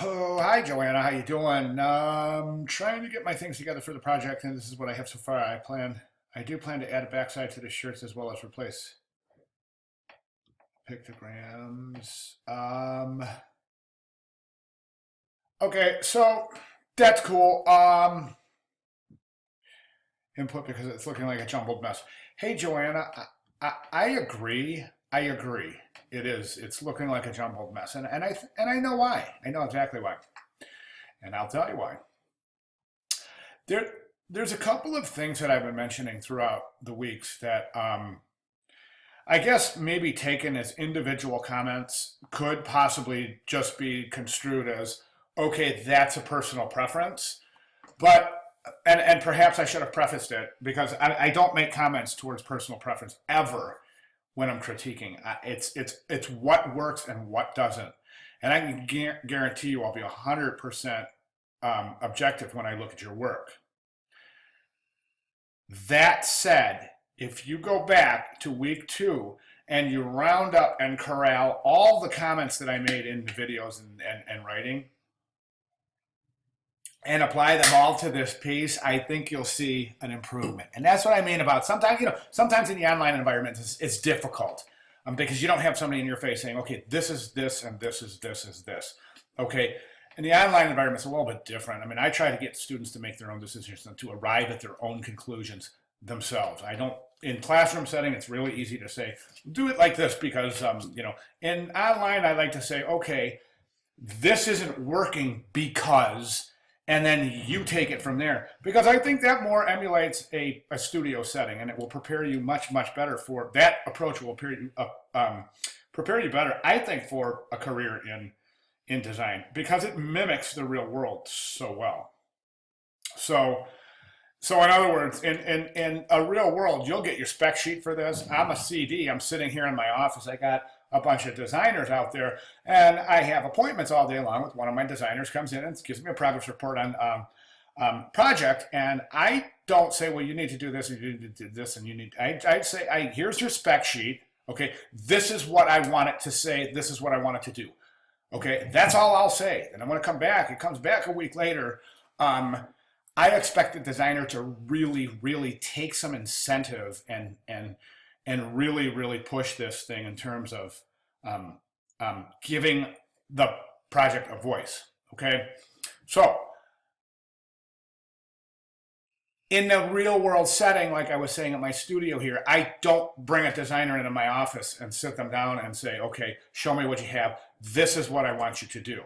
Oh, hi Joanna, how you doing? Trying to get my things together for the project, and this is what I have so far. I do plan to add a backside to the shirts as well as replace pictograms. Okay, so that's cool. Input because it's looking like a jumbled mess. Hey Joanna, I agree. I agree. It is. It's looking like a jumbled mess, and I know why. I know exactly why, and I'll tell you why. There, there's a couple of things that I've been mentioning throughout the weeks that I guess maybe taken as individual comments could possibly just be construed as, okay, that's a personal preference. But, and perhaps I should have prefaced it because I don't make comments towards personal preference ever when I'm critiquing. It's what works and what doesn't. And I can guarantee you I'll be 100% objective when I look at your work. That said, if you go back to week two and you round up and corral all the comments that I made in the videos and writing and apply them all to this piece, I think you'll see an improvement. And that's what I mean about sometimes, sometimes in the online environment, it's difficult because you don't have somebody in your face saying, okay, this is this and this is this is this. Okay. In the online environment, it's a little bit different. I mean, I try to get students to make their own decisions and to arrive at their own conclusions themselves. I don't, in classroom setting, it's really easy to say, do it like this because, in online, I like to say, okay, this isn't working because, and then you take it from there. Because I think that more emulates a studio setting and it will prepare you much, much better for, that approach will prepare you better, I think, for a career in design because it mimics the real world so well. So, so in other words, in a real world, you'll get your spec sheet for this. I'm a CD. I'm sitting here in my office. I got a bunch of designers out there, and I have appointments all day long with one of my designers. Comes in and gives me a progress report on project, and I don't say, well, you need to do this, and you need to do this, and you need. I'd say, here's your spec sheet. Okay, this is what I want it to say. This is what I want it to do. Okay, that's all I'll say. And I'm going to come back. It comes back a week later. Um, I expect the designer to really, really take some incentive and really, really push this thing in terms of um, giving the project a voice. Okay, so in the real world setting, like I was saying at my studio here, I don't bring a designer into my office and sit them down and say, okay, show me what you have. This is what I want you to do.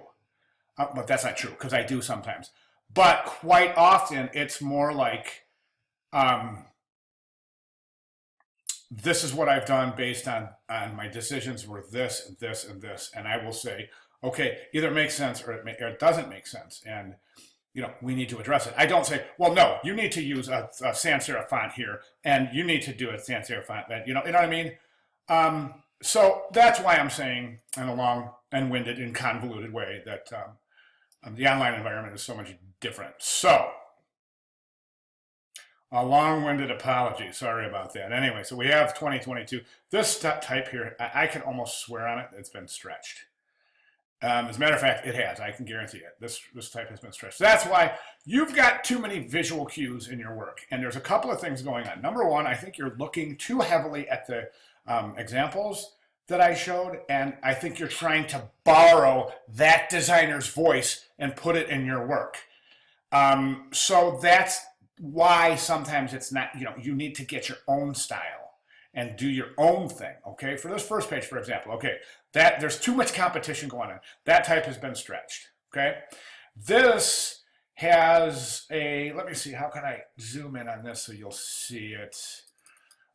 But that's not true because I do sometimes. But quite often it's more like, um, this is what I've done based on my decisions were this and this and this. And I will say, okay, either it makes sense or it doesn't make sense. And we need to address it. I don't say, well, no, you need to use a sans serif font here, and you need to do a sans serif font. That you know what I mean. So that's why I'm saying in a long and winded and convoluted way that the online environment is so much different. So a long-winded apology. Sorry about that. Anyway, so we have 2022. This type here, I can almost swear on it. It's been stretched. As a matter of fact, it has. I can guarantee it. This type has been stretched. That's why you've got too many visual cues in your work. And there's a couple of things going on. Number one, I think you're looking too heavily at the examples that I showed, and I think you're trying to borrow that designer's voice and put it in your work. So that's why sometimes it's not, you need to get your own style and do your own thing. Okay, for this first page, for example, okay, that there's too much competition going on. That type has been stretched. Okay, this has let me see, how can I zoom in on this so you'll see it?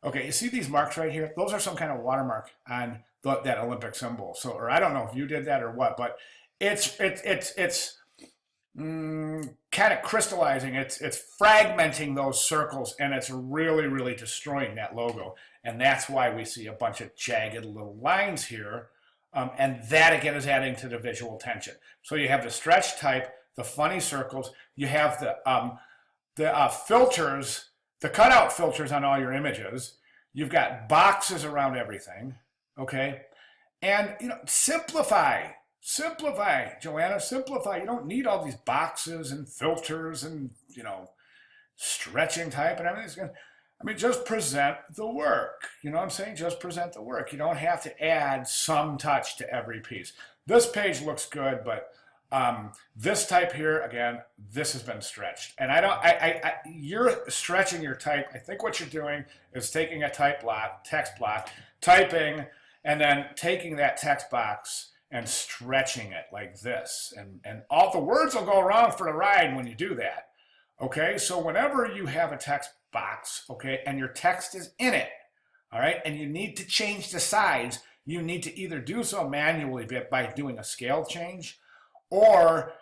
Okay, you see these marks right here? Those are some kind of watermark on that Olympic symbol. So, or I don't know if you did that or what, but it's kind of crystallizing. It's fragmenting those circles, and it's really, really destroying that logo. And that's why we see a bunch of jagged little lines here. And that again is adding to the visual tension. So you have the stretch type, the funny circles. You have the filters, the cutout filters on all your images. You've got boxes around everything. Okay, and simplify. Simplify, Joanna, simplify. You don't need all these boxes and filters and, stretching type and everything. I mean, just present the work. You know what I'm saying? Just present the work. You don't have to add some touch to every piece. This page looks good, but this type here, again, this has been stretched. And you're stretching your type. I think what you're doing is taking a text block, typing, and then taking that text box and stretching it like this. And all the words will go around for the ride when you do that. Okay, so whenever you have a text box, okay, and your text is in it, all right, and you need to change the size, you need to either do so manually by doing a scale change, or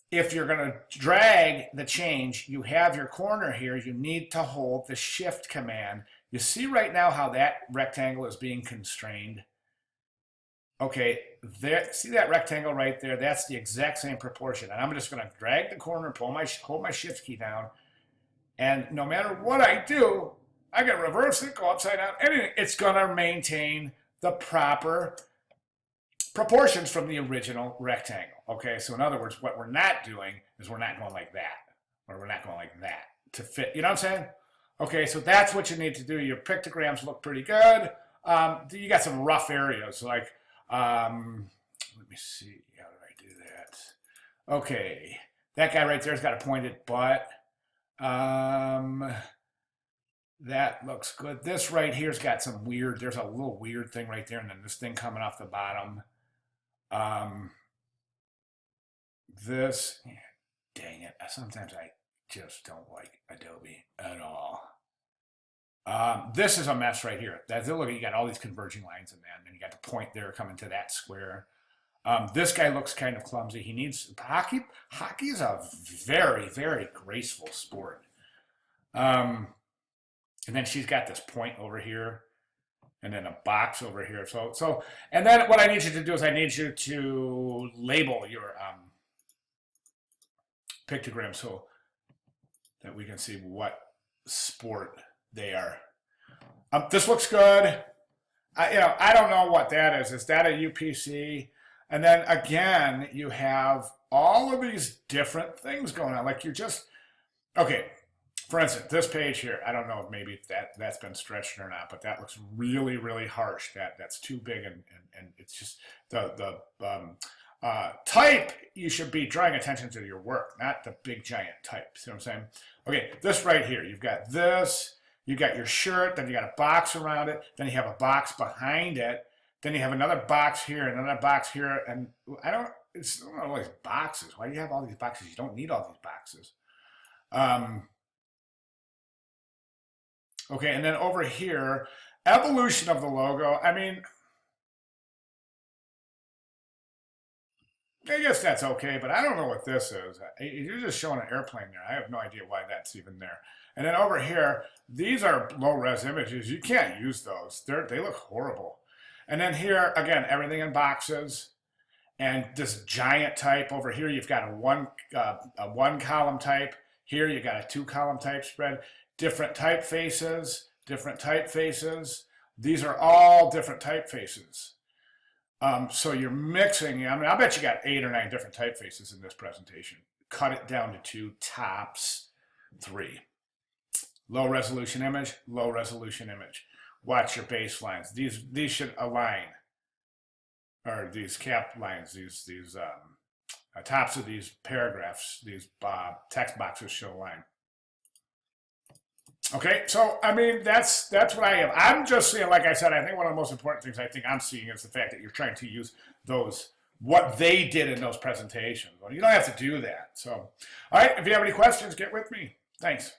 if you're going to drag the change, you have your corner here, you need to hold the shift command. You see right now how that rectangle is being constrained? Okay, there, see that rectangle right there? That's the exact same proportion. And I'm just going to drag the corner, hold my shift key down, and no matter what I do, I can reverse it, go upside down, anything. It's going to maintain the proper proportions from the original rectangle. Okay, so in other words, what we're not doing is we're not going like that, or we're not going like that to fit. You know what I'm saying? Okay, so that's what you need to do. Your pictograms look pretty good. You got some rough areas, like, let me see, how did I do that? Okay, that guy right there's got a pointed butt. That looks good. This right here's got some weird, there's a little weird thing right there, and then this thing coming off the bottom. This, dang it, sometimes I just don't like Adobe at all. This is a mess right here. Look, you got all these converging lines in that, and then you got the point there coming to that square. This guy looks kind of clumsy. He needs hockey. Hockey is a very, very graceful sport. And then she's got this point over here, and then a box over here. So, and then what I need you to do is I need you to label your pictograms so that we can see what sport they are. This looks good. I don't know what that is. Is that a UPC? And then again, you have all of these different things going on. Like okay, for instance, this page here, I don't know if maybe that's been stretched or not, but that looks really, really harsh. That's too big, and it's just the type, you should be drawing attention to your work, not the big giant type. See what I'm saying? Okay, this right here, you've got this, you got your shirt, then you got a box around it, then you have a box behind it, then you have another box here, another box here, and it's not all these boxes. Why do you have all these boxes? You don't need all these boxes. Okay, and then over here, evolution of the logo. I mean, I guess that's okay, but I don't know what this is. You're just showing an airplane there. I have no idea why that's even there. And then over here, these are low-res images. You can't use those. They look horrible. And then here, again, everything in boxes. And this giant type over here, you've got a one column type. Here, you got a 2-column type spread. Different typefaces, different typefaces. These are all different typefaces. So you're mixing, I mean, I bet you got 8 or 9 different typefaces in this presentation. Cut it down to 2, tops 3. Low resolution image, low resolution image. Watch your baselines. These should align, or these cap lines, these tops of these paragraphs, these text boxes should align. Okay, so I mean that's what I have. I'm just seeing, like I said, I think one of the most important things I think I'm seeing is the fact that you're trying to use what they did in those presentations. Well, you don't have to do that. So, all right, if you have any questions, get with me. Thanks.